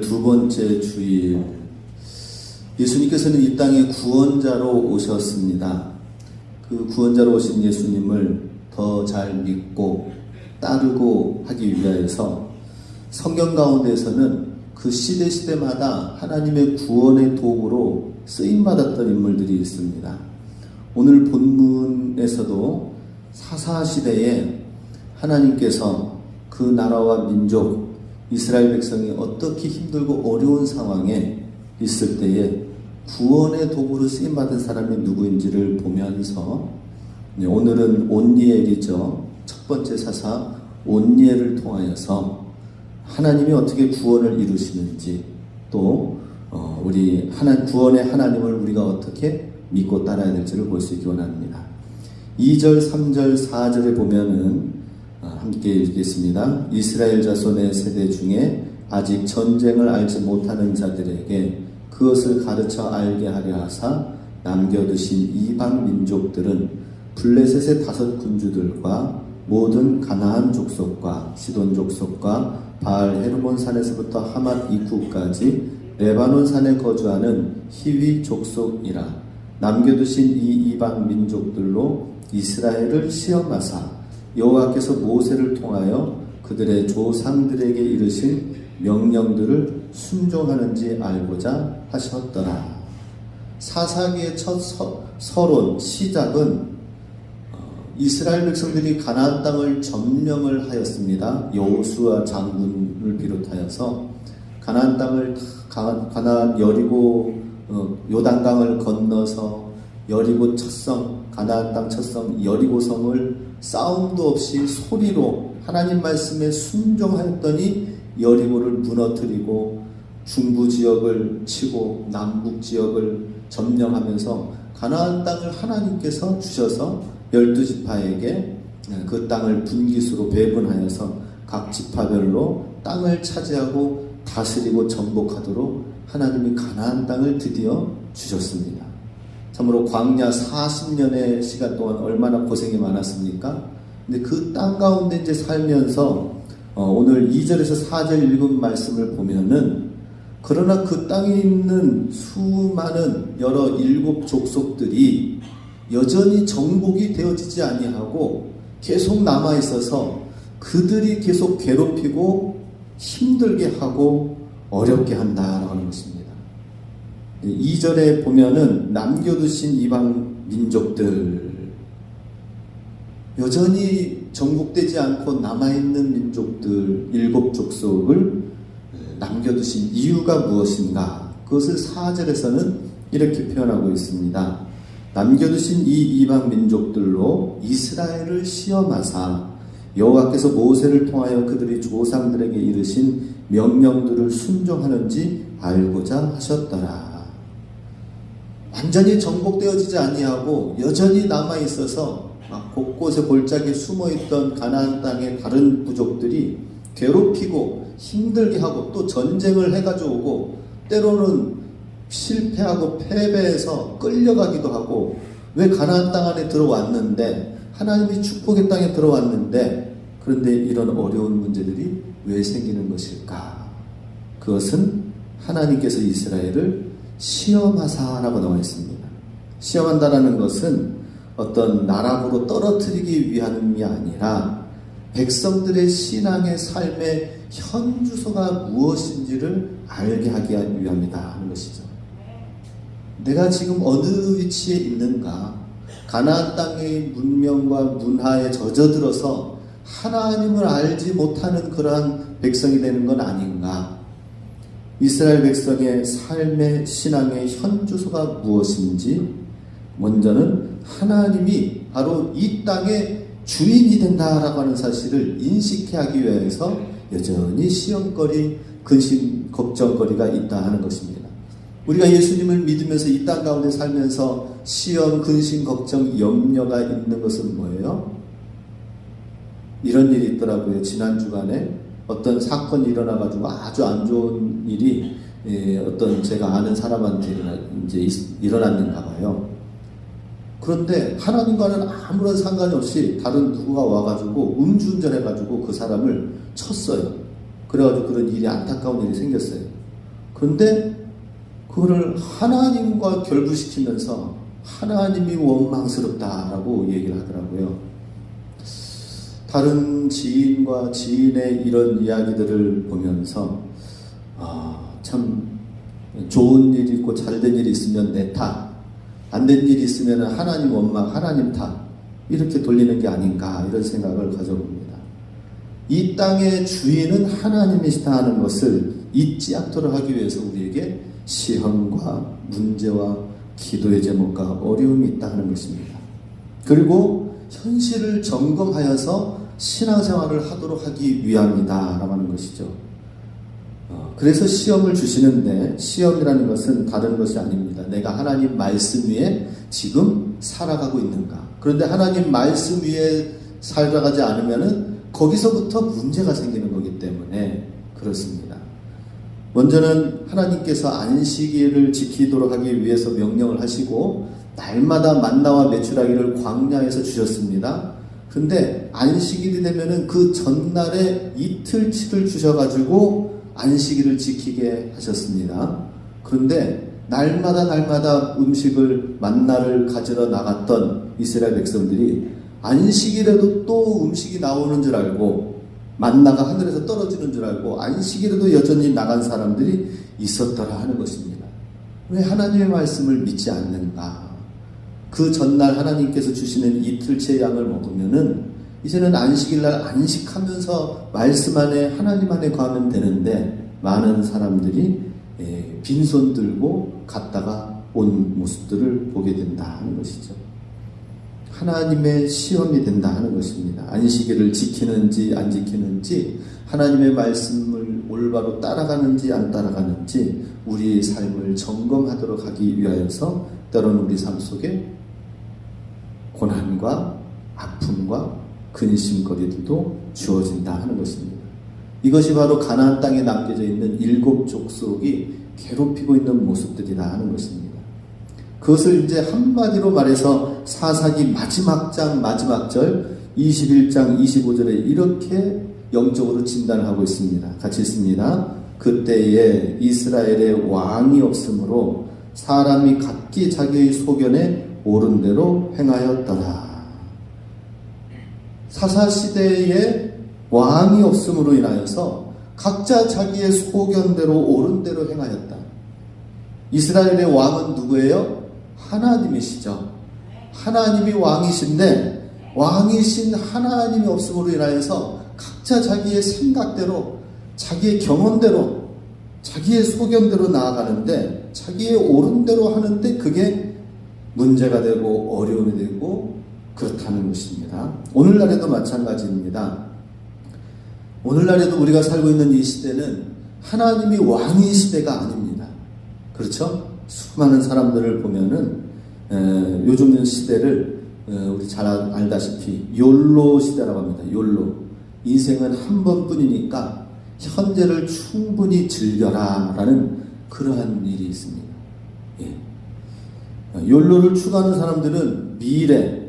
12번째 주일, 예수님께서는 이 땅에 구원자로 오셨습니다. 그 구원자로 오신 예수님을 더 잘 믿고 따르고 하기 위하여서 성경 가운데에서는 그 시대마다 하나님의 구원의 도구로 쓰임받았던 인물들이 있습니다. 오늘 본문에서도 사사시대에 하나님께서 그 나라와 민족 이스라엘 백성이 어떻게 힘들고 어려운 상황에 있을 때에 구원의 도구로 쓰임받은 사람이 누구인지를 보면서 오늘은 온니엘이죠. 첫 번째 사사 온니엘을 통하여서 하나님이 어떻게 구원을 이루시는지, 또 우리 구원의 하나님을 우리가 어떻게 믿고 따라야 될지를 볼 수 있기 원합니다. 2절, 3절, 4절에 보면은 함께 읽겠습니다. 이스라엘 자손의 세대 중에 아직 전쟁을 알지 못하는 자들에게 그것을 가르쳐 알게 하려 하사 남겨두신 이방 민족들은 블레셋의 5 군주들과 모든 가나안 족속과 시돈 족속과 바알 헤르몬 산에서부터 하맛 입구까지 레바논 산에 거주하는 히위 족속이라. 남겨두신 이 이방 민족들로 이스라엘을 시험하사 여호와께서 모세를 통하여 그들의 조상들에게 이르신 명령들을 순종하는지 알고자 하셨더라. 사사기의 첫 서론 시작은 이스라엘 백성들이 가나안 땅을 점령을 하였습니다. 여호수아 장군을 비롯하여서 가나안 땅을 가나안 여리고 요단강을 건너서 여리고 첫성, 가나안 땅 첫성 여리고성을 싸움도 없이 소리로 하나님 말씀에 순종하였더니 여리고를 무너뜨리고 중부 지역을 치고 남북 지역을 점령하면서 가나안 땅을 하나님께서 주셔서 12지파에게 그 땅을 분기수로 배분하여서 각 지파별로 땅을 차지하고 다스리고 정복하도록 하나님이 가나안 땅을 드디어 주셨습니다. 참으로 광야 40년의 시간 동안 얼마나 고생이 많았습니까? 근데 그 땅 가운데 이제 살면서 오늘 2절에서 4절 읽은 말씀을 보면은, 그러나 그 땅에 있는 수많은 여러 7 족속들이 여전히 정복이 되어지지 아니하고 계속 남아있어서 그들이 계속 괴롭히고 힘들게 하고 어렵게 한다라고 하는 것입니다. 2절에 보면은 남겨두신 이방 민족들, 여전히 정복되지 않고 남아있는 민족들 7 족속을 남겨두신 이유가 무엇인가? 그것을 4절에서는 이렇게 표현하고 있습니다. 남겨두신 이 이방 민족들로 이스라엘을 시험하사 여호와께서 모세를 통하여 그들이 조상들에게 이르신 명령들을 순종하는지 알고자 하셨더라. 완전히 정복되어지지 아니하고 여전히 남아있어서 곳곳에 골짜기에 숨어있던 가나안 땅의 다른 부족들이 괴롭히고 힘들게 하고 또 전쟁을 해가지고 오고 때로는 실패하고 패배해서 끌려가기도 하고, 왜 가나안 땅 안에 들어왔는데, 하나님이 축복의 땅에 들어왔는데 그런데 이런 어려운 문제들이 왜 생기는 것일까? 그것은 하나님께서 이스라엘을 시험하사라고 나와 있습니다. 시험한다라는 것은 어떤 나락으로 떨어뜨리기 위함이 아니라 백성들의 신앙의 삶의 현주소가 무엇인지를 알게 하기 위함이다 하는 것이죠. 내가 지금 어느 위치에 있는가? 가나안 땅의 문명과 문화에 젖어들어서 하나님을 알지 못하는 그러한 백성이 되는 건 아닌가? 이스라엘 백성의 삶의 신앙의 현주소가 무엇인지, 먼저는 하나님이 바로 이 땅의 주인이 된다라고 하는 사실을 인식해 하기 위해서 여전히 시험거리, 근심, 걱정거리가 있다 하는 것입니다. 우리가 예수님을 믿으면서 이 땅 가운데 살면서 시험, 근심, 걱정, 염려가 있는 것은 뭐예요? 이런 일이 있더라고요. 지난 주간에 어떤 사건이 일어나가지고 아주 안 좋은 일이 어떤 제가 아는 사람한테 일어났는가 봐요. 그런데 하나님과는 아무런 상관이 없이 다른 누구가 와가지고 음주운전해가지고 그 사람을 쳤어요. 그래가지고 그런 일이, 안타까운 일이 생겼어요. 그런데 그거를 하나님과 결부시키면서 하나님이 원망스럽다라고 얘기를 하더라고요. 다른 지인과 지인의 이런 이야기들을 보면서 참 좋은 일이 있고 잘된 일이 있으면 내 탓, 안 된 일이 있으면 하나님 원망, 하나님 탓 이렇게 돌리는 게 아닌가 이런 생각을 가져봅니다. 이 땅의 주인은 하나님이시다 하는 것을 잊지 않도록 하기 위해서 우리에게 시험과 문제와 기도의 제목과 어려움이 있다 하는 것입니다. 그리고 현실을 점검하여서 신앙생활을 하도록 하기 위함이다 라고 하는 것이죠. 그래서 시험을 주시는데 시험이라는 것은 다른 것이 아닙니다. 내가 하나님 말씀 위에 지금 살아가고 있는가. 그런데 하나님 말씀 위에 살아가지 않으면은 거기서부터 문제가 생기는 거기 때문에 그렇습니다. 먼저는 하나님께서 안식일을 지키도록 하기 위해서 명령을 하시고 날마다 만나와 메추라기를 광야에서 주셨습니다. 근데 안식일이 되면은 그 전날에 이틀치를 주셔가지고 안식일을 지키게 하셨습니다. 그런데 날마다 음식을 만나를 가지러 나갔던 이스라엘 백성들이 안식일에도 또 음식이 나오는 줄 알고 만나가 하늘에서 떨어지는 줄 알고 안식일에도 여전히 나간 사람들이 있었더라 하는 것입니다. 왜 하나님의 말씀을 믿지 않는가? 그 전날 하나님께서 주시는 이틀째 양을 먹으면은 이제는 안식일날 안식하면서 말씀 안에 하나님 안에 거하면 되는데 많은 사람들이 빈손 들고 갔다가 온 모습들을 보게 된다 하는 것이죠. 하나님의 시험이 된다 하는 것입니다. 안식일을 지키는지 안 지키는지 하나님의 말씀을 올바로 따라가는지 안 따라가는지 우리의 삶을 점검하도록 하기 위하여서 때로는 우리 삶 속에 고난과 아픔과 근심거리들도 주어진다 하는 것입니다. 이것이 바로 가나안 땅에 남겨져 있는 7 족속이 괴롭히고 있는 모습들이다 하는 것입니다. 그것을 이제 한마디로 말해서 사사기 마지막 장 마지막 절 21장 25절에 이렇게 영적으로 진단을 하고 있습니다. 같이 있습니다. 그때에 이스라엘의 왕이 없으므로 사람이 각기 자기의 소견에 옳은 대로 행하였더라. 사사시대에 왕이 없음으로 인하여서 각자 자기의 소견대로 옳은 대로 행하였다. 이스라엘의 왕은 누구예요? 하나님이시죠. 하나님이 왕이신데 왕이신 하나님이 없음으로 인하여서 각자 자기의 생각대로 자기의 경험대로 자기의 소견대로 나아가는데 자기의 옳은 대로 하는데 그게 문제가 되고 어려움이 되고 그렇다는 것입니다. 오늘날에도 마찬가지입니다. 오늘날에도 우리가 살고 있는 이 시대는 하나님이 왕의 시대가 아닙니다. 그렇죠? 수많은 사람들을 보면은 요즘 시대를 우리 잘 알다시피 욜로 시대라고 합니다. 욜로. 인생은 한 번뿐이니까 현재를 충분히 즐겨라 라는 그러한 일이 있습니다. 욜로를 추구하는 사람들은 미래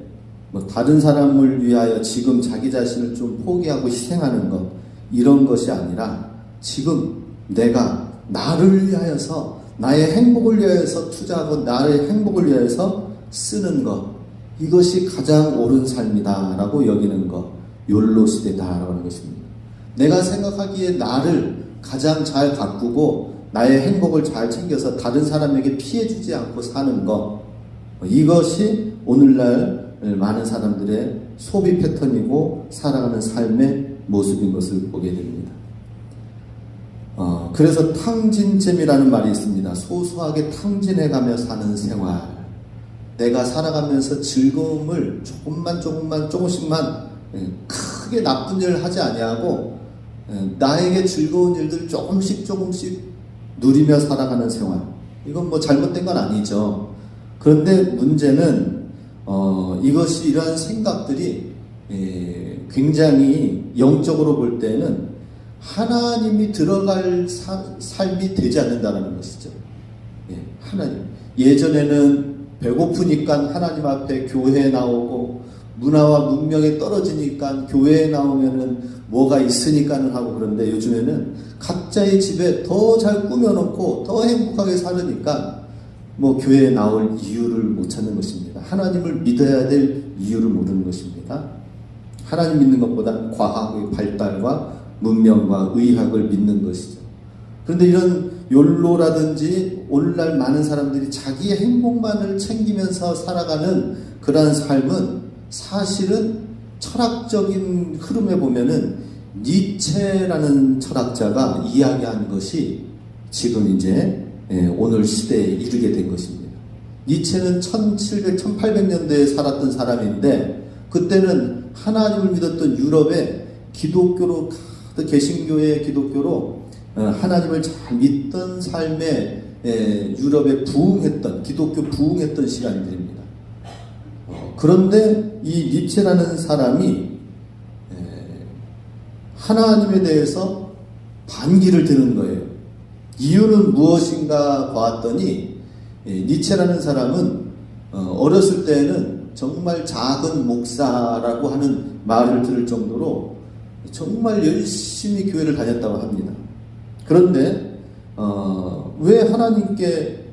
다른 사람을 위하여 지금 자기 자신을 좀 포기하고 희생하는 것 이런 것이 아니라 지금 내가 나를 위하여서 나의 행복을 위하여서 투자하고 나의 행복을 위하여서 쓰는 것 이것이 가장 옳은 삶이다 라고 여기는 것 욜로 시대다 라고 하는 것입니다. 내가 생각하기에 나를 가장 잘 가꾸고 나의 행복을 잘 챙겨서 다른 사람에게 피해 주지 않고 사는 것 이것이 오늘날 많은 사람들의 소비 패턴이고 살아가는 삶의 모습인 것을 보게 됩니다. 그래서 탕진잼이라는 말이 있습니다. 소소하게 탕진해가며 사는 생활. 내가 살아가면서 즐거움을 조금씩만 크게 나쁜 일을 하지 아니하고 나에게 즐거운 일들 조금씩 누리며 살아가는 생활. 이건 뭐 잘못된 건 아니죠. 그런데 문제는 이것이 이러한 생각들이 굉장히 영적으로 볼 때는 하나님이 들어갈 삶이 되지 않는다는 것이죠. 하나님. 예전에는 배고프니까 하나님 앞에 교회에 나오고 문화와 문명이 떨어지니까 교회에 나오면은 뭐가 있으니까는 하고 그런데 요즘에는 각자의 집에 더 잘 꾸며놓고 더 행복하게 살으니까 뭐 교회에 나올 이유를 못 찾는 것입니다. 하나님을 믿어야 될 이유를 모르는 것입니다. 하나님 믿는 것보다 과학의 발달과 문명과 의학을 믿는 것이죠. 그런데 이런 욜로라든지 오늘날 많은 사람들이 자기의 행복만을 챙기면서 살아가는 그러한 삶은 사실은 철학적인 흐름에 보면은 니체라는 철학자가 이야기한 것이 지금 이제 오늘 시대에 이르게 된 것입니다. 니체는 1700, 1800년대에 살았던 사람인데 그때는 하나님을 믿었던 유럽의 기독교로 개신교의 기독교로 하나님을 잘 믿던 삶에 유럽에 부흥했던 기독교 부흥했던 시간들입니다. 그런데 이 니체라는 사람이 하나님에 대해서 반기를 드는 거예요. 이유는 무엇인가 봤더니 니체라는 사람은 어렸을 때에는 정말 작은 목사라고 하는 말을 들을 정도로 정말 열심히 교회를 다녔다고 합니다. 그런데 왜 하나님께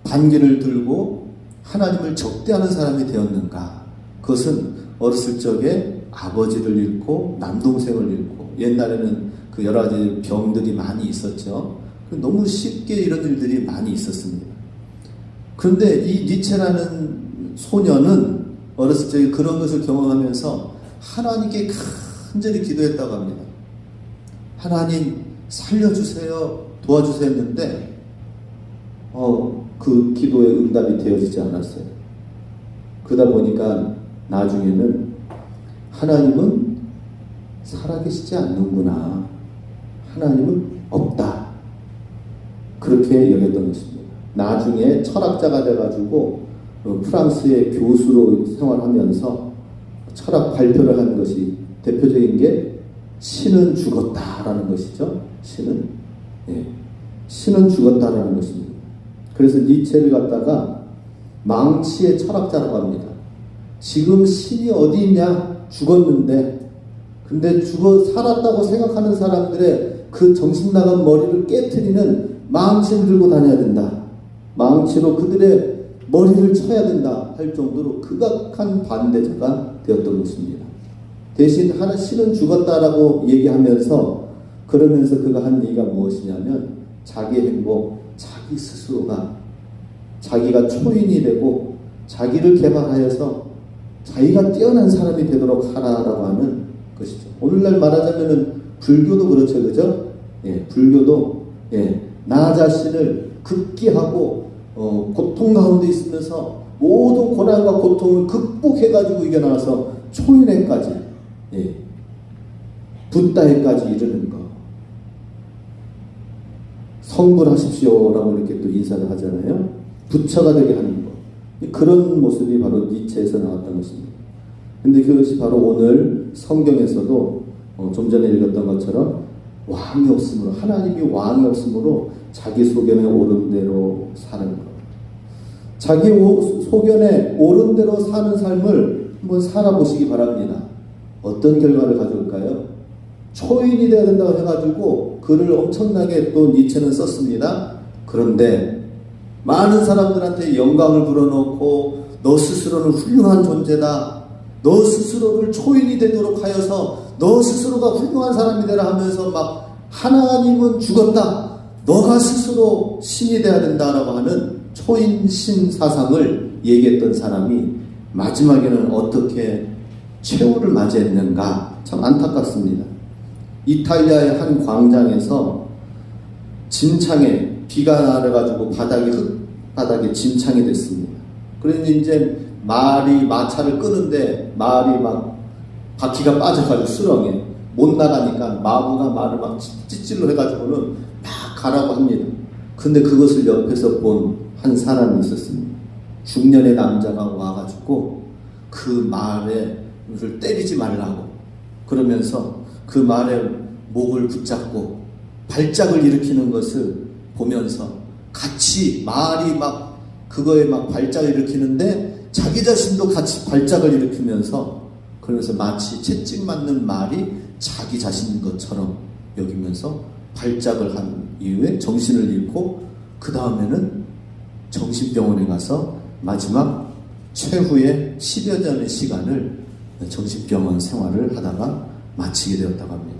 반기를 들고 하나님을 적대하는 사람이 되었는가? 그것은 어렸을 적에 아버지를 잃고 남동생을 잃고 옛날에는 그 여러 가지 병들이 많이 있었죠. 너무 쉽게 이런 일들이 많이 있었습니다. 그런데 이 니체라는 소년은 어렸을 적에 그런 것을 경험하면서 하나님께 간절히 기도했다고 합니다. 하나님 살려주세요, 도와주세요 했는데 그 기도의 응답이 되어지지 않았어요. 그러다 보니까 나중에는 하나님은 살아계시지 않는구나, 하나님은 없다, 그렇게 여겼던 것입니다. 나중에 철학자가 돼가지고 프랑스의 교수로 생활하면서 철학 발표를 한 것이 대표적인 게 신은 죽었다라는 것이죠. 신은 죽었다라는 것입니다. 그래서 니체를 갖다가 망치의 철학자라고 합니다. 지금 신이 어디 있냐? 죽었는데, 근데 살았다고 생각하는 사람들의 그 정신 나간 머리를 깨트리는 망치를 들고 다녀야 된다. 망치로 그들의 머리를 쳐야 된다 할 정도로 극악한 반대자가 되었던 것입니다. 대신 신은 죽었다라고 얘기하면서 그러면서 그가 한 얘기가 무엇이냐면 자기 행복, 자기 스스로가 자기가 초인이 되고 자기를 개발하여서 자기가 뛰어난 사람이 되도록 하라라고 하는 것이죠. 오늘날 말하자면은 불교도 그렇죠, 그죠? 불교도 나 자신을 극기하고 고통 가운데 있으면서 모든 고난과 고통을 극복해가지고 이겨나와서 초인회까지, 붓다해까지 이르는 것. 성불하십시오라고 이렇게 또 인사를 하잖아요. 부처가 되게 하는 것. 그런 모습이 바로 니체에서 나왔던 것입니다. 근데 그것이 바로 오늘 성경에서도 좀 전에 읽었던 것처럼 왕이 없으므로, 하나님이 왕이 없으므로 자기 소견에 오른 대로 사는 것. 자기 소견에 오른 대로 사는 삶을 한번 살아보시기 바랍니다. 어떤 결과를 가져올까요? 초인이 되어야 된다고 해가지고 글을 엄청나게 또 니체는 썼습니다. 그런데 많은 사람들한테 영광을 불어넣고 너 스스로는 훌륭한 존재다, 너 스스로를 초인이 되도록 하여서 너 스스로가 훌륭한 사람이 되라 하면서 막 하나님은 죽었다, 너가 스스로 신이 되어야 된다라고 하는 초인신 사상을 얘기했던 사람이 마지막에는 어떻게 최후를 맞이했는가, 참 안타깝습니다. 이탈리아의 한 광장에서 짐창에 비가 내려가지고 흙바닥에 짐창이 됐습니다. 그러니 이제 마차를 끄는데 말이 막 바퀴가 빠져가지고 수렁에 못 나가니까 마부가 말을 막 찌질로 해가지고는 막 가라고 합니다. 근데 그것을 옆에서 본 한 사람이 있었습니다. 중년의 남자가 와가지고 그 말을 때리지 말라고 그러면서 그 말에 목을 붙잡고 발작을 일으키는 것을 보면서 같이 말이 막 그거에 막 발작을 일으키는데 자기 자신도 같이 발작을 일으키면서 그러면서 마치 채찍 맞는 말이 자기 자신인 것처럼 여기면서 발작을 한 이후에 정신을 잃고 그 다음에는 정신병원에 가서 마지막 최후의 10여 년의 시간을 정신병원 생활을 하다가 마치게 되었다고 합니다.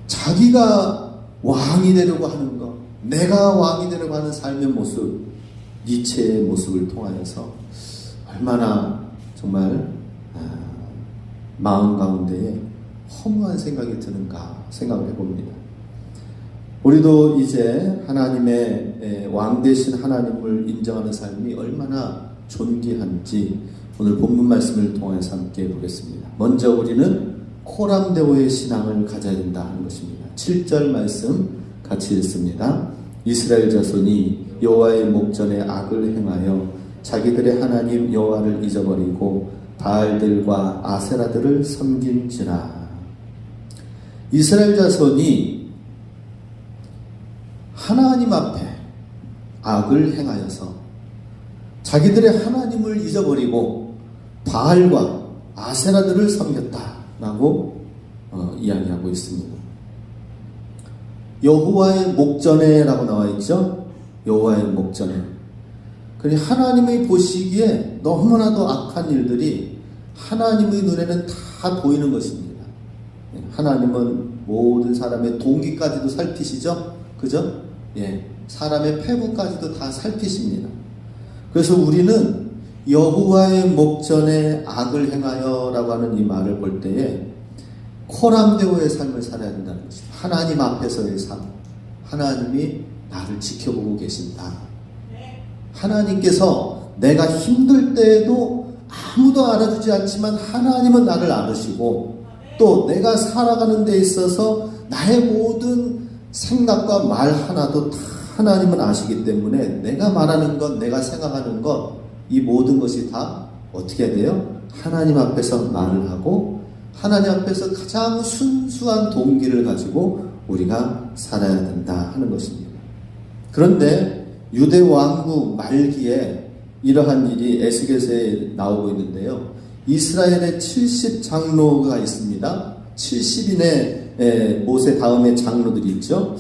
자기가 왕이 되려고 하는 것, 내가 왕이 되려고 하는 삶의 모습, 니체의 모습을 통하여서 얼마나 정말 마음 가운데에 허무한 생각이 드는가 생각을 해봅니다. 우리도 이제 하나님의 왕 되신 하나님을 인정하는 삶이 얼마나 존귀한지 오늘 본문 말씀을 통해서 함께 보겠습니다. 먼저 우리는 코람데오의 신앙을 가져야 된다 하는 것입니다. 7절 말씀 같이 읽습니다. 이스라엘 자손이 여호와의 목전에 악을 행하여 자기들의 하나님 여호와를 잊어버리고 바알들과 아세라들을 섬긴지라. 이스라엘 자손이 하나님 앞에 악을 행하여서 자기들의 하나님을 잊어버리고 바알과 아세라들을 섬겼다라고 이야기하고 있습니다. 여호와의 목전에라고 나와 있죠. 여호와의 목전에. 그러니 하나님이 보시기에 너무나도 악한 일들이 하나님의 눈에는 다 보이는 것입니다. 하나님은 모든 사람의 동기까지도 살피시죠? 그죠? 예. 사람의 폐부까지도 다 살피십니다. 그래서 우리는 여호와의 목전에 악을 행하여 라고 하는 이 말을 볼 때에 코람데오의 삶을 살아야 된다는 것입니다. 하나님 앞에서의 삶. 하나님이 나를 지켜보고 계신다. 하나님께서 내가 힘들 때에도 아무도 알아주지 않지만 하나님은 나를 알으시고 또 내가 살아가는 데 있어서 나의 모든 생각과 말 하나도 다 하나님은 아시기 때문에 내가 말하는 것, 내가 생각하는 것, 이 모든 것이 다 어떻게 해야 돼요? 하나님 앞에서 말을 하고 하나님 앞에서 가장 순수한 동기를 가지고 우리가 살아야 된다 하는 것입니다. 그런데 유대 왕국 말기에 이러한 일이 에스겔서에 나오고 있는데요. 이스라엘의 70장로가 있습니다. 70인의 모세 다음에 장로들이 있죠.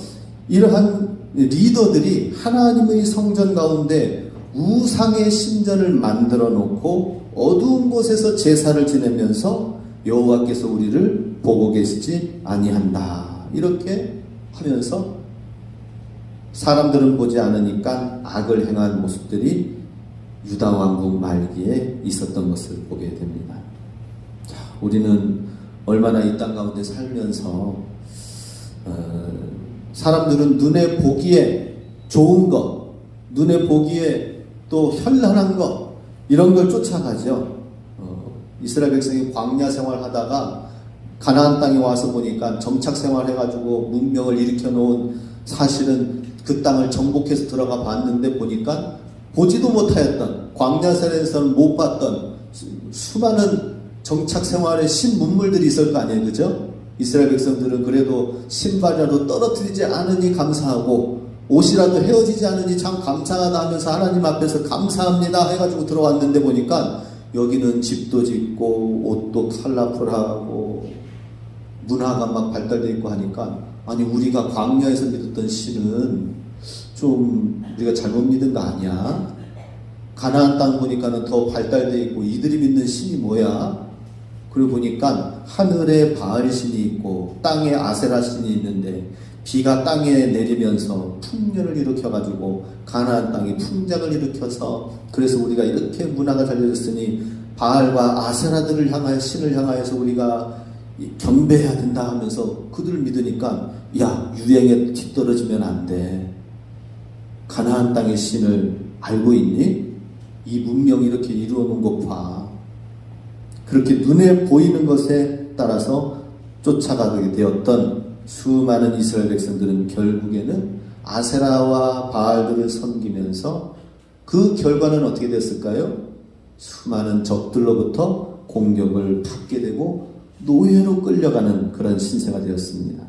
이러한 리더들이 하나님의 성전 가운데 우상의 신전을 만들어 놓고 어두운 곳에서 제사를 지내면서 여호와께서 우리를 보고 계시지 아니한다. 이렇게 하면서 사람들은 보지 않으니까 악을 행한 모습들이 유다 왕국 말기에 있었던 것을 보게 됩니다. 자, 우리는 얼마나 이 땅 가운데 살면서 사람들은 눈에 보기에 좋은 것, 눈에 보기에 또 현란한 것 이런 걸 쫓아가죠. 이스라엘 백성이 광야 생활하다가 가나안 땅에 와서 보니까 정착 생활해가지고 문명을 일으켜 놓은 사실은 그 땅을 정복해서 들어가 봤는데 보니까 보지도 못하였던 광야생에서는 못 봤던 수많은 정착 생활의 신문물들이 있을 거 아니에요, 그죠? 이스라엘 백성들은 그래도 신발이라도 떨어뜨리지 않으니 감사하고 옷이라도 헤어지지 않으니 참 감사하다 하면서 하나님 앞에서 감사합니다 해가지고 들어왔는데 보니까 여기는 집도 짓고 옷도 컬러풀하고 문화가 막 발달되어 있고 하니까 아니 우리가 광야에서 믿었던 신은 좀 우리가 잘못 믿은 거 아니야? 가나안 땅 보니까는 더 발달되어 있고 이들이 믿는 신이 뭐야? 그리고 보니까 하늘에 바알 신이 있고 땅에 아세라 신이 있는데 비가 땅에 내리면서 풍년을 일으켜가지고 가나안 땅이 풍작을 일으켜서 그래서 우리가 이렇게 문화가 잘려졌으니 바알과 아세라들을 향하여 신을 향하여서 우리가 경배해야 된다 하면서 그들을 믿으니까 야 유행에 뒤떨어지면 안 돼. 가나안 땅의 신을 알고 있니? 이 문명이 이렇게 이루어 놓은 것 봐. 그렇게 눈에 보이는 것에 따라서 쫓아가게 되었던 수많은 이스라엘 백성들은 결국에는 아세라와 바알들을 섬기면서 그 결과는 어떻게 됐을까요? 수많은 적들로부터 공격을 받게 되고 노예로 끌려가는 그런 신세가 되었습니다.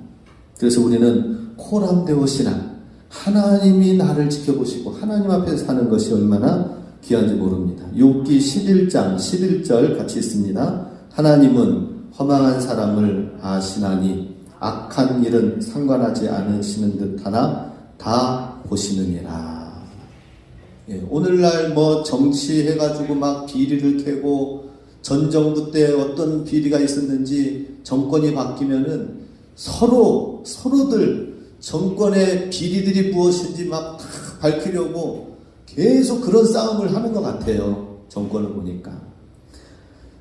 그래서 우리는 코람데오 신앙, 하나님이 나를 지켜보시고 하나님 앞에서 사는 것이 얼마나 귀한지 모릅니다. 욥기 11장 11절 같이 있습니다. 하나님은 허망한 사람을 아시나니 악한 일은 상관하지 않으시는 듯하나 다 보시느니라. 예, 오늘날 뭐 정치해가지고 막 비리를 캐고 전 정부 때 어떤 비리가 있었는지 정권이 바뀌면은 서로들 정권의 비리들이 무엇인지 막 다 밝히려고 계속 그런 싸움을 하는 것 같아요. 정권을 보니까.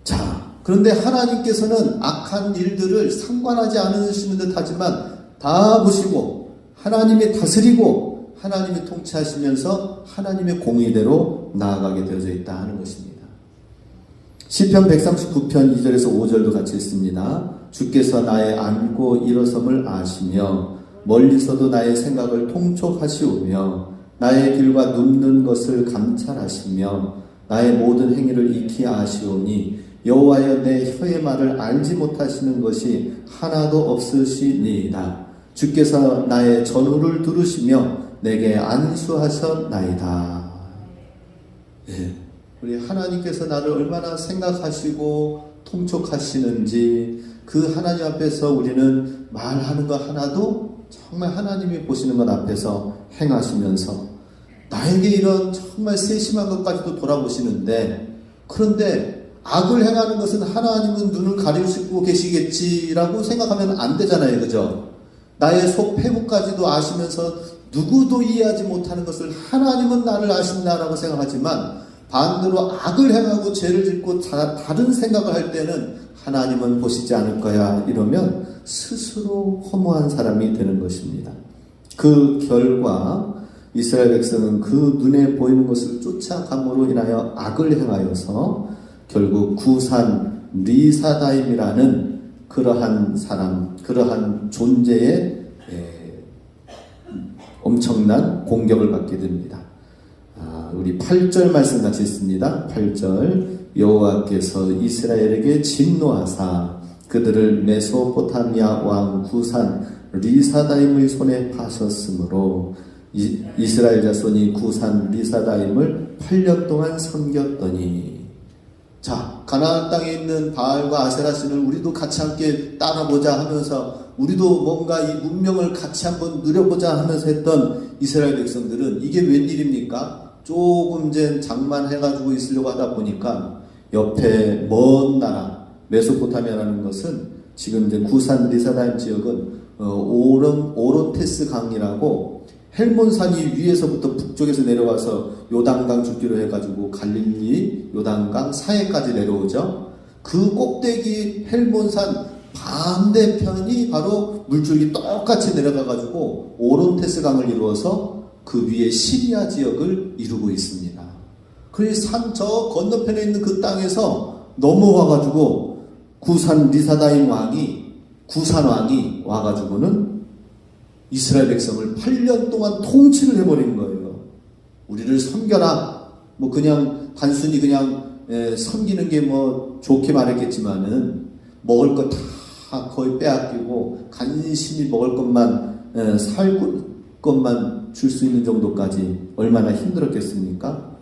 자, 그런데 하나님께서는 악한 일들을 상관하지 않으시는 듯 하지만 다 보시고 하나님이 다스리고 하나님이 통치하시면서 하나님의 공의대로 나아가게 되어져 있다 하는 것입니다. 시편 139편 2절에서 5절도 같이 있습니다. 주께서 나의 앉고 일어섬을 아시며 멀리서도 나의 생각을 통촉하시오며 나의 길과 눕는 것을 감찰하시며 나의 모든 행위를 익히 아시오니 여호와여 내 혀의 말을 알지 못하시는 것이 하나도 없으시니이다. 주께서 나의 전후를 들으시며 내게 안수하셨나이다. 예, 우리 하나님께서 나를 얼마나 생각하시고 통촉하시는지 그 하나님 앞에서 우리는 말하는 거 하나도 정말 하나님이 보시는 것 앞에서 행하시면서 나에게 이런 정말 세심한 것까지도 돌아보시는데, 그런데 악을 행하는 것은 하나님은 눈을 가리시고 계시겠지라고 생각하면 안 되잖아요. 그죠? 나의 속 페무까지도 아시면서 누구도 이해하지 못하는 것을 하나님은 나를 아신다라고 생각하지만, 반대로 악을 행하고 죄를 짓고 다른 생각을 할 때는 하나님은 보시지 않을 거야 이러면 스스로 허무한 사람이 되는 것입니다. 그 결과 이스라엘 백성은 그 눈에 보이는 것을 쫓아감으로 인하여 악을 행하여서 결국 구산 리사다임이라는 그러한 사람, 그러한 존재의 엄청난 공격을 받게 됩니다. 우리 8절 말씀 같이 있습니다. 8절 여호와께서 이스라엘에게 진노하사 그들을 메소포타미아 왕 구산 리사다임의 손에 파셨으므로 이스라엘 자손이 구산 리사다임을 8년 동안 섬겼더니. 자, 가나안 땅에 있는 바알과 아세라 신을 우리도 같이 함께 따라보자 하면서 우리도 뭔가 이 문명을 같이 한번 누려보자 하면서 했던 이스라엘 백성들은 이게 웬일입니까? 조금 이제 장만해가지고 있으려고 하다 보니까 옆에 먼 나라 메소포타미아라는 것은 지금 이제 구산 리사다임 지역은 오론테스 강이라고 헬몬산이 위에서부터 북쪽에서 내려와서 요단강 줄기로 해가지고 갈릴리 요단강 사해까지 내려오죠. 그 꼭대기 헬몬산 반대편이 바로 물줄기 똑같이 내려가가지고 오론테스 강을 이루어서 그 위에 시리아 지역을 이루고 있습니다. 그 산 저 건너편에 있는 그 땅에서 넘어와가지고 구산 리사다임 왕이, 구산 왕이 와가지고는 이스라엘 백성을 8년 동안 통치를 해버린 거예요. 우리를 섬겨라. 뭐 그냥 단순히 그냥 섬기는 게 뭐 좋게 말했겠지만은 먹을 것 다 거의 빼앗기고 간신히 먹을 것만 살 것만 줄 수 있는 정도까지 얼마나 힘들었겠습니까?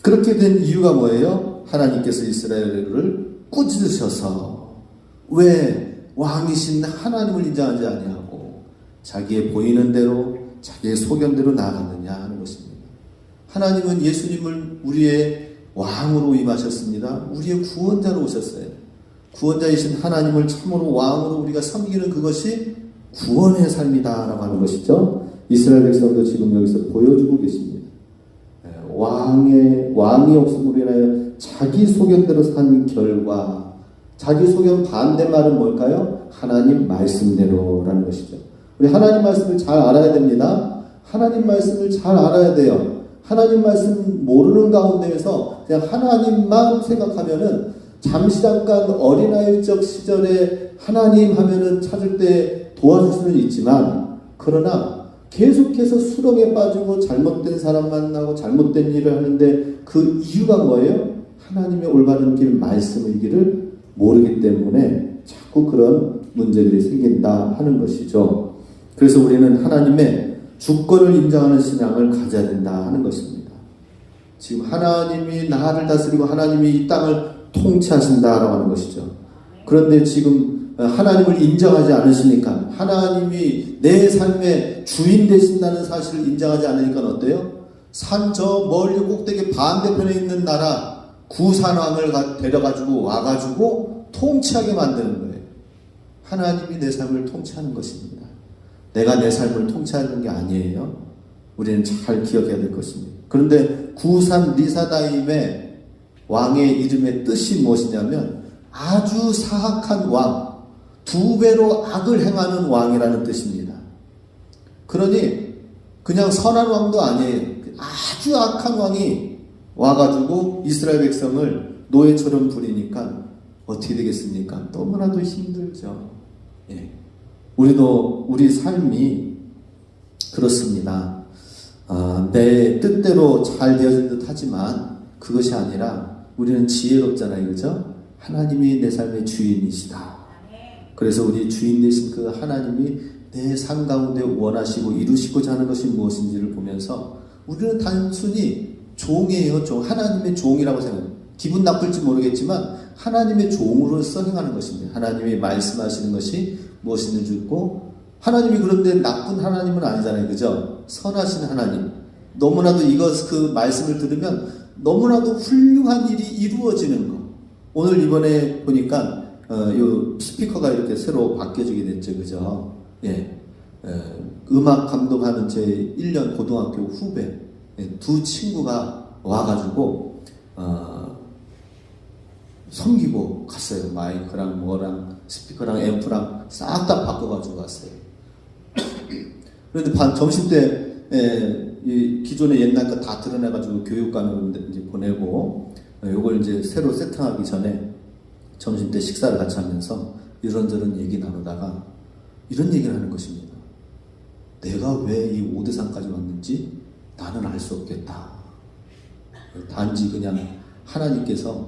그렇게 된 이유가 뭐예요? 하나님께서 이스라엘을 꾸짖으셔서 왜 왕이신 하나님을 인정하지 아니하고 자기의 보이는 대로 자기의 소견대로 나아갔느냐 하는 것입니다. 하나님은 예수님을 우리의 왕으로 임하셨습니다. 우리의 구원자로 오셨어요. 구원자이신 하나님을 참으로 왕으로 우리가 섬기는 그것이 구원의 삶이다라고 하는 것이죠. 이스라엘 백성도 지금 여기서 보여주고 계십니다. 왕이 없음으로 인하여 자기 소견대로 산 결과, 자기 소견 반대말은 뭘까요? 하나님 말씀대로라는 것이죠. 우리 하나님 말씀을 잘 알아야 됩니다. 하나님 말씀을 잘 알아야 돼요. 하나님 말씀 모르는 가운데에서 그냥 하나님만 생각하면은 잠시 잠깐 어린아이적 시절에 하나님 하면은 찾을 때 도와줄 수는 있지만, 그러나 계속해서 수렁에 빠지고 잘못된 사람 만나고 잘못된 일을 하는데 그 이유가 뭐예요? 하나님의 올바른 길, 말씀의 길을 모르기 때문에 자꾸 그런 문제들이 생긴다 하는 것이죠. 그래서 우리는 하나님의 주권을 인정하는 신앙을 가져야 된다 하는 것입니다. 지금 하나님이 나를 다스리고 하나님이 이 땅을 통치하신다라고 하는 것이죠. 그런데 지금 하나님을 인정하지 않으시니까, 하나님이 내 삶의 주인 되신다는 사실을 인정하지 않으니까 어때요? 산 저 멀리 꼭대기 반대편에 있는 나라 구산왕을 데려가지고 와가지고 통치하게 만드는 거예요. 하나님이 내 삶을 통치하는 것입니다. 내가 내 삶을 통치하는 게 아니에요. 우리는 잘 기억해야 될 것입니다. 그런데 구산 리사다임의 왕의 이름의 뜻이 무엇이냐면 아주 사악한 왕, 두 배로 악을 행하는 왕이라는 뜻입니다. 그러니 그냥 선한 왕도 아니에요. 아주 악한 왕이 와가지고 이스라엘 백성을 노예처럼 부리니까 어떻게 되겠습니까? 너무나도 힘들죠. 예. 우리도 우리 삶이 그렇습니다. 내 뜻대로 잘 되어진 듯 하지만 그것이 아니라 우리는 지혜롭잖아요. 그죠? 하나님이 내 삶의 주인이시다. 그래서 우리 주인 되신 그 하나님이 내 삶 가운데 원하시고 이루시고자 하는 것이 무엇인지를 보면서 우리는 단순히 종이에요. 하나님의 종이라고 생각해요. 기분 나쁠지 모르겠지만 하나님의 종으로서 행하는 것입니다. 하나님이 말씀하시는 것이 무엇인지 듣고, 하나님이 그런데 나쁜 하나님은 아니잖아요. 그죠? 선하신 하나님. 너무나도 그 말씀을 들으면 너무나도 훌륭한 일이 이루어지는 거. 오늘 이번에 보니까 요 스피커가 이렇게 새로 바뀌어지게 됐죠. 그죠? 예. 음악 감독하는 제 1년 고등학교 후배 두 친구가 와가지고 섬기고 갔어요. 마이크랑 뭐랑 스피커랑 앰프랑 싹 다 바꿔가지고 갔어요. 그런데 점심 때 이 기존의 옛날 거 다 드러내가지고 교육관으로 이제 보내고, 요걸 이제 새로 세팅하기 전에 점심 때 식사를 같이 하면서 이런저런 얘기 나누다가 이런 얘기를 하는 것입니다. 내가 왜 이 오대산까지 왔는지 나는 알 수 없겠다. 단지 그냥 하나님께서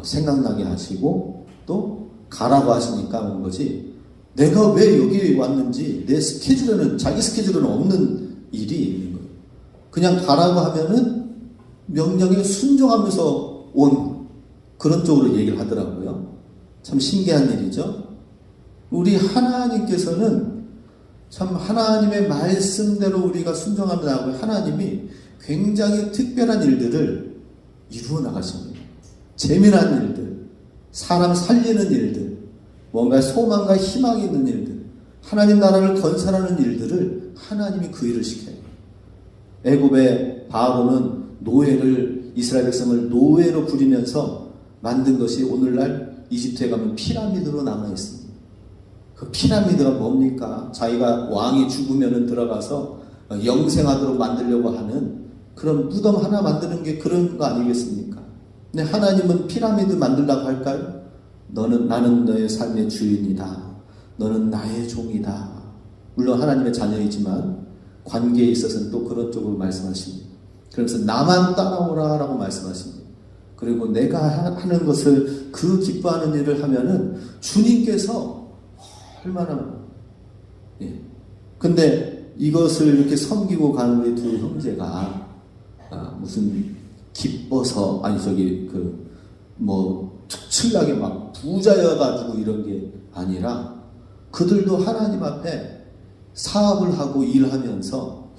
생각나게 하시고 또 가라고 하시니까 온 거지, 내가 왜 여기 왔는지 내 스케줄에는, 자기 스케줄에는 없는 일이 있는 거예요. 그냥 가라고 하면은 명령에 순종하면서 온 그런 쪽으로 얘기를 하더라고요. 참 신기한 일이죠. 우리 하나님께서는 참 하나님의 말씀대로 우리가 순종하며 나가고, 하나님이 굉장히 특별한 일들을 이루어 나가십니다. 재미난 일들, 사람 살리는 일들, 뭔가 소망과 희망이 있는 일들, 하나님 나라를 건설하는 일들을 하나님이 그 일을 시켜요. 애굽의 바로는 이스라엘 백성을 노예로 부리면서 만든 것이 오늘날 이집트에 가면 피라미드로 남아 있습니다. 그 피라미드가 뭡니까? 자기가 왕이 죽으면 들어가서 영생하도록 만들려고 하는 그런 무덤 하나 만드는 게 그런 거 아니겠습니까? 근데 하나님은 피라미드 만들라고 할까요? 나는 너의 삶의 주인이다. 너는 나의 종이다. 물론 하나님의 자녀이지만 관계에 있어서는 또 그런 쪽으로 말씀하십니다. 그러면서 나만 따라오라 라고 말씀하십니다. 그리고 내가 하는 것을, 그 기뻐하는 일을 하면은 주님께서 얼마나, 예. 근데 이것을 이렇게 섬기고 가는 우리 두 형제가 무슨 기뻐서, 특출나게 막 부자여가지고 이런 게 아니라 그들도 하나님 앞에 사업을 하고 일하면서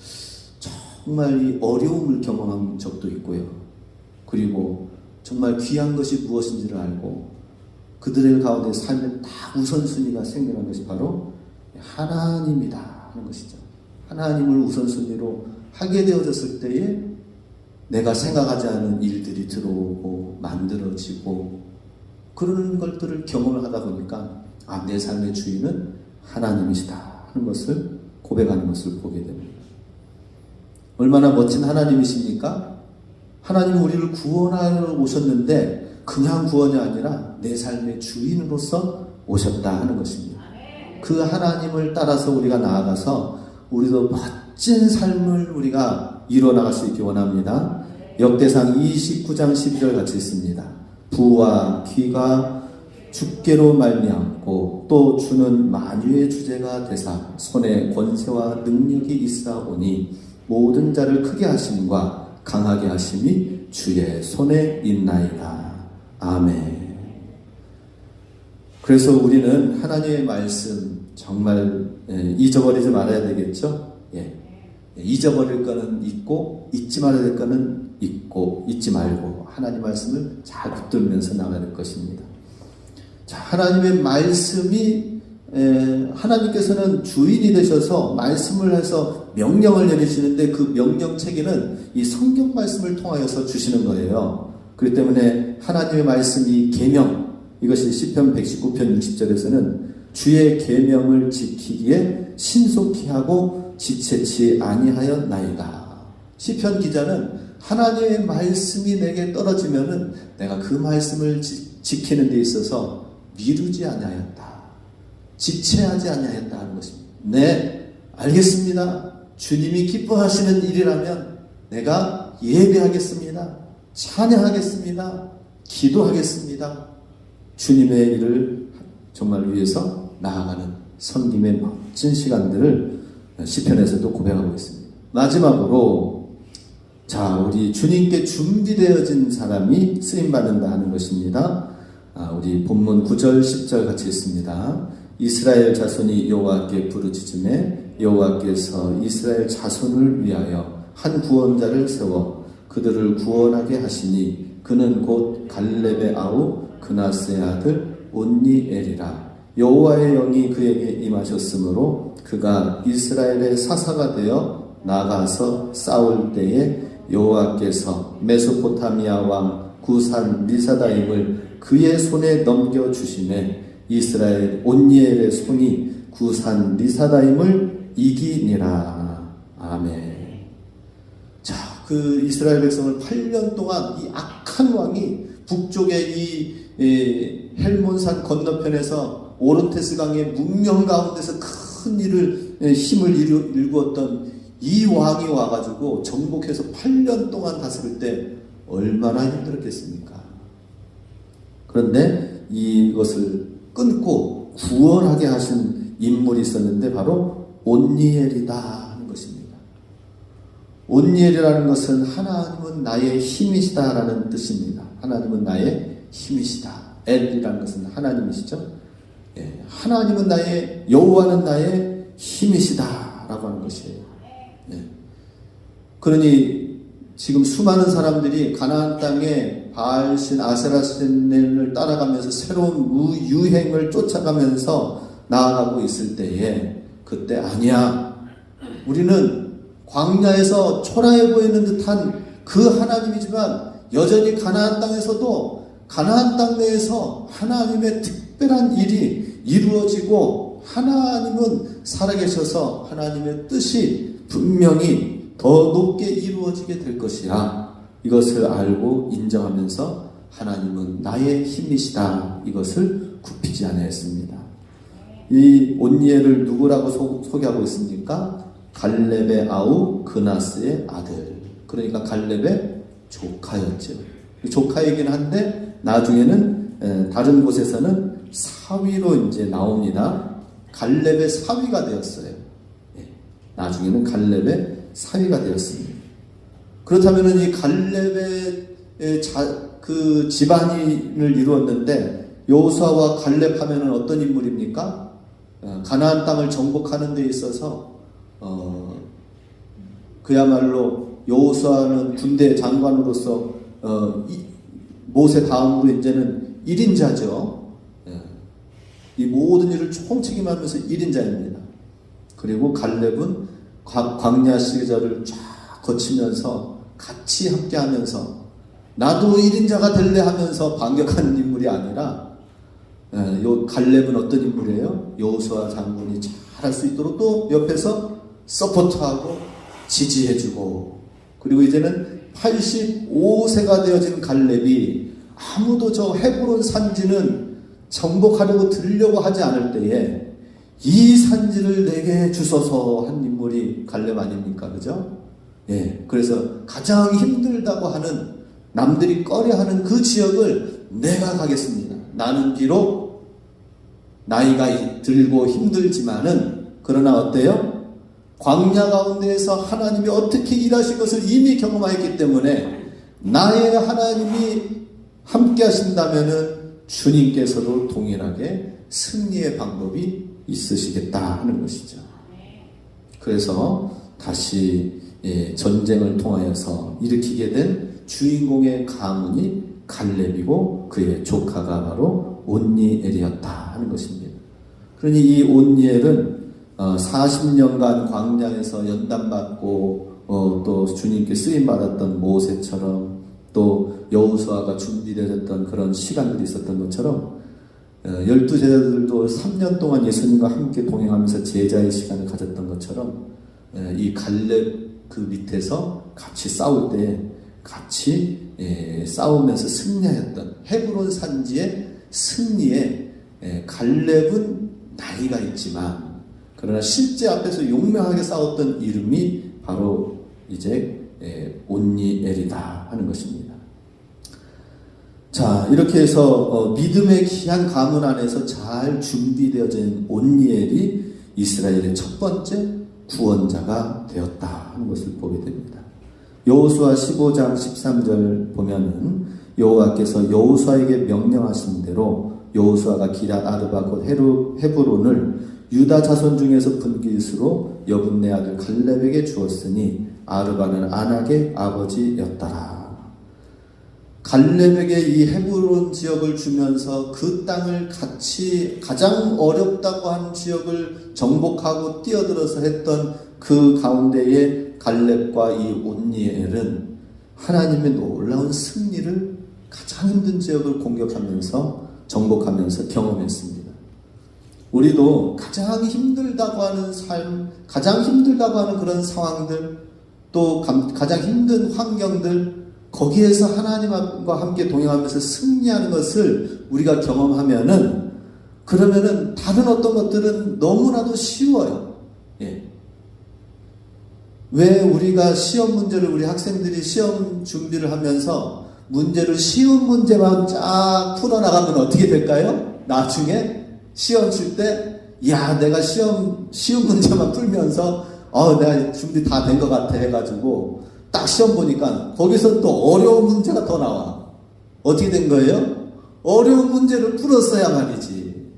정말 이 어려움을 경험한 적도 있고요. 그리고 정말 귀한 것이 무엇인지를 알고 그들의 가운데 삶의 다 우선순위가 생겨난 것이 바로 하나님이다 하는 것이죠. 하나님을 우선순위로 하게 되어졌을 때에 내가 생각하지 않은 일들이 들어오고 만들어지고 그런 것들을 경험을 하다 보니까 내 삶의 주인은 하나님이시다 하는 것을 고백하는 것을 보게 됩니다. 얼마나 멋진 하나님이십니까? 하나님은 우리를 구원하러 오셨는데 그냥 구원이 아니라 내 삶의 주인으로서 오셨다 하는 것입니다. 그 하나님을 따라서 우리가 나아가서 우리도 멋진 삶을 우리가 이루어나갈 수 있기 원합니다. 역대상 29장 12절 같이 있습니다. 부와 귀가 주께로 말미암고 또 주는 만유의 주제가 되사 손에 권세와 능력이 있사오니 모든 자를 크게 하심과 강하게 하심이 주의 손에 있나이다. 아멘. 그래서 우리는 하나님의 말씀 정말 잊어버리지 말아야 되겠죠? 잊어버릴 거는 잊고 잊지 말아야 될 거는 잊고 잊지 말고 하나님 말씀을 잘 붙들면서 나가야 될 것입니다. 자, 하나님의 말씀이 하나님께서는 주인이 되셔서 말씀을 해서 명령을 내리시는데 그 명령 체계는 이 성경 말씀을 통하여서 주시는 거예요. 그렇기 때문에 하나님의 말씀이 계명, 이것이 시편 119편 60절에서는 주의 계명을 지키기에 신속히 하고 지체치 아니하였나이다. 시편 기자는 하나님의 말씀이 내게 떨어지면은 내가 그 말씀을 지키는 데 있어서 미루지 아니하였다. 지체하지 아니하였다 하는 것입니다. 네, 알겠습니다. 주님이 기뻐하시는 일이라면 내가 예배하겠습니다. 찬양하겠습니다. 기도하겠습니다. 주님의 일을 정말 위해서 나아가는 섬김의 멋진 시간들을 시편에서도 고백하고 있습니다. 마지막으로 자, 우리 주님께 준비되어진 사람이 쓰임받는다 하는 것입니다. 우리 본문 9절 10절 같이 있습니다. 이스라엘 자손이 여호와께 부르짖음에 여호와께서 이스라엘 자손을 위하여 한 구원자를 세워 그들을 구원하게 하시니 그는 곧 갈렙의 아우 그나스의 아들 온니엘이라. 여호와의 영이 그에게 임하셨으므로 그가 이스라엘의 사사가 되어 나가서 싸울 때에 여호와께서 메소포타미아 왕 구산 리사다임을 그의 손에 넘겨주시매 이스라엘 온니엘의 손이 구산 리사다임을 이기니라. 아멘. 자, 그 이스라엘 백성을 8년 동안 이 악한 왕이 북쪽의 이 헬몬산 건너편에서 오르테스 강의 문명 가운데서 큰 힘을 일구었던 이 왕이 와가지고 정복해서 8년 동안 다스릴 때 얼마나 힘들었겠습니까? 그런데 이것을 끊고 구원하게 하신 인물이 있었는데 바로 온니엘이다 하는 것입니다. 온니엘이라는 것은 하나님은 나의 힘이시다라는 뜻입니다. 하나님은 나의 힘이시다. 엘이라는 것은 하나님이시죠. 하나님은 나의, 여호와는 나의 힘이시다라고 하는 것이에요. 그러니 지금 수많은 사람들이 가나안 땅에 바알신 아세라신을 따라가면서 새로운 유행을 쫓아가면서 나아가고 있을 때에 그때 아니야. 우리는 광야에서 초라해 보이는 듯한 그 하나님이지만 여전히 가나안 땅에서도 가나안 땅 내에서 하나님의 특별한 일이 이루어지고 하나님은 살아계셔서 하나님의 뜻이 분명히 더 높게 이루어지게 될 것이야. 이것을 알고 인정하면서 하나님은 나의 힘이시다. 이것을 굽히지 않았습니다. 이 온니엘을 누구라고 소개하고 있습니까? 갈렙의 아우 그나스의 아들. 그러니까 갈렙의 조카였죠. 조카이긴 한데 나중에는 다른 곳에서는 사위로 이제 나옵니다. 갈렙의 사위가 되었어요. 나중에는 갈렙의 사위가 되었습니다. 그렇다면 이 갈렙의 그 집안을 이루었는데 여호수아와 갈렙 하면은 어떤 인물입니까? 가나안 땅을 정복하는 데 있어서 그야말로 여호수아는 군대 장관으로서 모세 다음으로 이제는 1인자죠. 이 모든 일을 총책임하면서 1인자입니다. 그리고 갈렙은 광야 시절을 쫙 거치면서 같이 함께하면서 나도 1인자가 될래 하면서 반격하는 인물이 아니라 요 갈렙은 어떤 인물이에요? 여호수아 장군이 잘할 수 있도록 또 옆에서 서포트하고 지지해주고 그리고 이제는 85세가 되어진 갈렙이 아무도 저 헤브론 산지는 정복하려고 들려고 하지 않을 때에 이 산지를 내게 주소서 한 인물이 갈렙 아닙니까? 그죠? 그래서 가장 힘들다고 하는 남들이 꺼려하는 그 지역을 내가 가겠습니다. 나는 비록 나이가 들고 힘들지만은 그러나 어때요? 광야 가운데에서 하나님이 어떻게 일하신 것을 이미 경험하였기 때문에 나의 하나님이 함께 하신다면은 주님께서도 동일하게 승리의 방법이 있으시겠다 하는 것이죠. 그래서 다시 전쟁을 통하여서 일으키게 된 주인공의 가문이 갈렙이고 그의 조카가 바로 온니엘이었다 하는 것입니다. 그러니 이 온니엘은 40년간 광야에서 연단받고 또 주님께 쓰임받았던 모세처럼 또 여호수아가 준비되었던 그런 시간들이 있었던 것처럼 12제자들도 3년 동안 예수님과 함께 동행하면서 제자의 시간을 가졌던 것처럼 이 갈렙 그 밑에서 같이 싸울 때 같이 싸우면서 승리하였던 헤브론 산지의 승리에 갈렙은 나이가 있지만 그러나 실제 앞에서 용맹하게 싸웠던 이름이 바로 이제 온니엘이다 하는 것입니다. 자, 이렇게 해서 믿음의 귀한 가문 안에서 잘 준비되어진 온니엘이 이스라엘의 첫 번째 구원자가 되었다 하는 것을 보게 됩니다. 여호수아 15장 13절 보면은 여호와께서 여호수아에게 명령하신 대로 여호수아가 기럇 아르바 곧 헤브론을 유다 자손 중에서 분깃으로 여분네 아들 갈렙에게 주었으니 아르바는 안악의 아버지였더라. 갈렙에게 이 헤브론 지역을 주면서 그 땅을 같이 가장 어렵다고 하는 지역을 정복하고 뛰어들어서 했던 그 가운데에 갈렙과 이 온니엘은 하나님의 놀라운 승리를 가장 힘든 지역을 공격하면서 정복하면서 경험했습니다. 우리도 가장 힘들다고 하는 삶, 가장 힘들다고 하는 그런 상황들, 또 가장 힘든 환경들, 거기에서 하나님과 함께 동행하면서 승리하는 것을 우리가 경험하면은, 그러면은 다른 어떤 것들은 너무나도 쉬워요. 예. 왜 우리가 시험 문제를, 우리 학생들이 시험 준비를 하면서 문제를 쉬운 문제만 쫙 풀어나가면 어떻게 될까요? 나중에 시험 칠 때, 야, 내가 쉬운 문제만 풀면서, 내가 준비 다 된 것 같아 해가지고, 딱 시험 보니까, 거기서 또 어려운 문제가 더 나와. 어떻게 된 거예요? 어려운 문제를 풀었어야 말이지.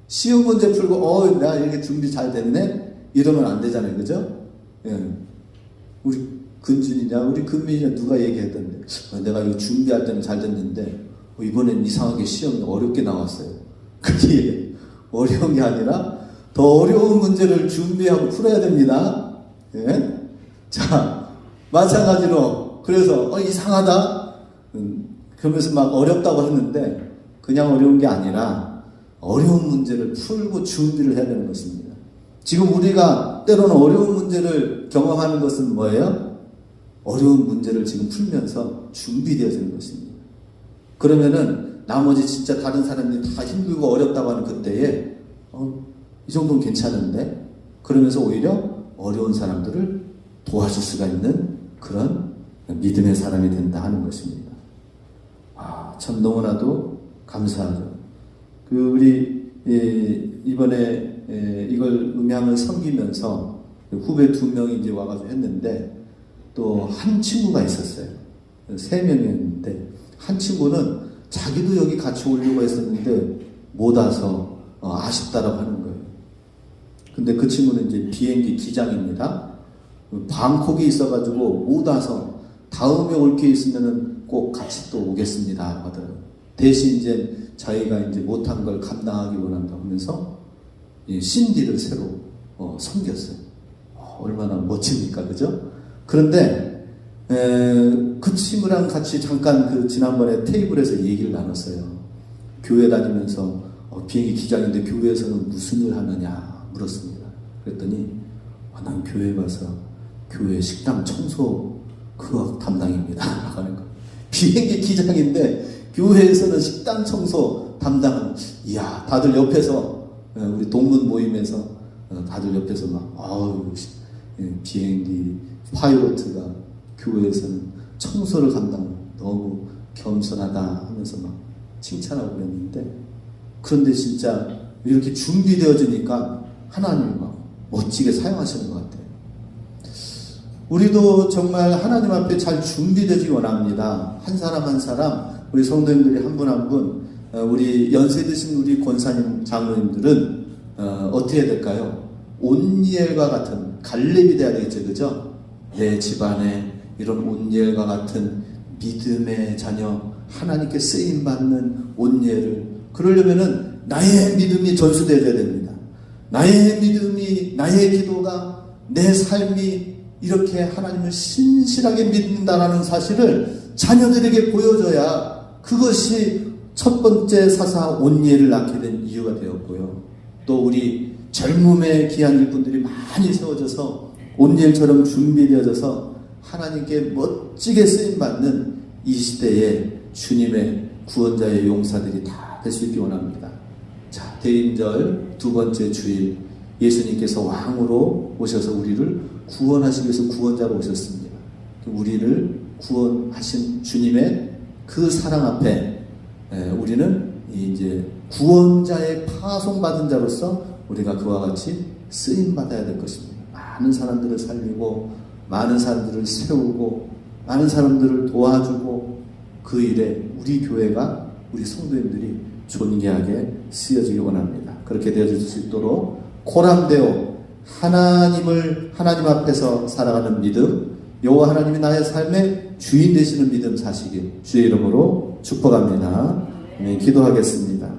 쉬운 문제 풀고, 내가 이렇게 준비 잘 됐네? 이러면 안 되잖아요. 그죠? 예. 우리 근준이냐, 우리 금민이냐, 누가 얘기했던데. 내가 이거 준비할 때는 잘 됐는데, 이번엔 이상하게 시험이 어렵게 나왔어요. 그게 어려운 게 아니라 더 어려운 문제를 준비하고 풀어야 됩니다. 예? 자, 마찬가지로 그래서 이상하다 그러면서 막 어렵다고 했는데 그냥 어려운 게 아니라 어려운 문제를 풀고 준비를 해야 되는 것입니다. 지금 우리가 때로는 어려운 문제를 경험하는 것은 뭐예요? 어려운 문제를 지금 풀면서 준비되어지는 것입니다. 그러면은 나머지 진짜 다른 사람들이 다 힘들고 어렵다고 하는 그때에 이 정도는 괜찮은데 그러면서 오히려 어려운 사람들을 도와줄 수가 있는 그런 믿음의 사람이 된다 하는 것입니다. 참 너무나도 감사하죠. 우리 이번에 이걸 음향을 섬기면서 후배 2명이 이제 와가지고 했는데 또 한 친구가 있었어요. 3명이었는데 한 친구는 자기도 여기 같이 오려고 했었는데 못 와서 아쉽다라고 하는 거예요. 근데 그 친구는 이제 비행기 기장입니다. 방콕이 있어가지고 못 와서 다음에 올 게 있으면은 꼭 같이 또 오겠습니다 하더라고요. 대신 이제 자기가 이제 못한 걸 감당하기 원한다 하면서 신디를 새로 섬겼어요. 얼마나 멋집니까, 그죠? 그런데 그 친구랑 같이 잠깐 지난번에 테이블에서 얘기를 나눴어요. 교회 다니면서 비행기 기장인데 교회에서는 무슨 일 하느냐 물었습니다. 그랬더니 난 교회 가서 교회 식당 청소 그거 담당입니다. 하는 거. 비행기 기장인데 교회에서는 식당 청소 담당은 이야 다들 옆에서 우리 동문 모임에서 다들 옆에서 막 비행기 파이로트가 교회에서는 청소를 감당 너무 겸손하다 하면서 막 칭찬하고 그랬는데 그런데 진짜 이렇게 준비되어지니까 하나님이 막 멋지게 사용하시는 것 같아요. 우리도 정말 하나님 앞에 잘 준비되기 원합니다. 한 사람 한 사람, 우리 성도님들이 한 분 한 분, 우리 연세 드신 우리 권사님, 장로님들은 어떻게 해야 될까요? 온니엘과 같은 갈렙이 돼야 되겠죠, 그죠? 내 집안에 이런 온니엘과 같은 믿음의 자녀, 하나님께 쓰임 받는 온니엘을, 그러려면은 나의 믿음이 전수되어야 됩니다. 나의 믿음이, 나의 기도가, 내 삶이 이렇게 하나님을 신실하게 믿는다라는 사실을 자녀들에게 보여줘야 그것이 첫 번째 사사 온니엘을 낳게 된 이유가 되었고요. 또 우리 젊음의 귀한 일꾼들이 많이 세워져서 온니엘처럼 준비되어져서 하나님께 멋지게 쓰임받는 이 시대에 주님의 구원자의 용사들이 다 될 수 있기 원합니다. 자, 대인절 두 번째 주일, 예수님께서 왕으로 오셔서 우리를 구원하시기 위해서 구원자로 오셨습니다. 우리를 구원하신 주님의 그 사랑 앞에 우리는 이제 구원자의 파송받은 자로서 우리가 그와 같이 쓰임받아야 될 것입니다. 많은 사람들을 살리고, 많은 사람들을 세우고, 많은 사람들을 도와주고, 그 일에 우리 교회가, 우리 성도님들이 존귀하게 쓰여지기 원합니다. 그렇게 되어질 수 있도록 코람데오, 하나님 앞에서 살아가는 믿음, 여호와 하나님이 나의 삶의 주인 되시는 믿음 사시길 주의 이름으로 축복합니다. 네, 기도하겠습니다.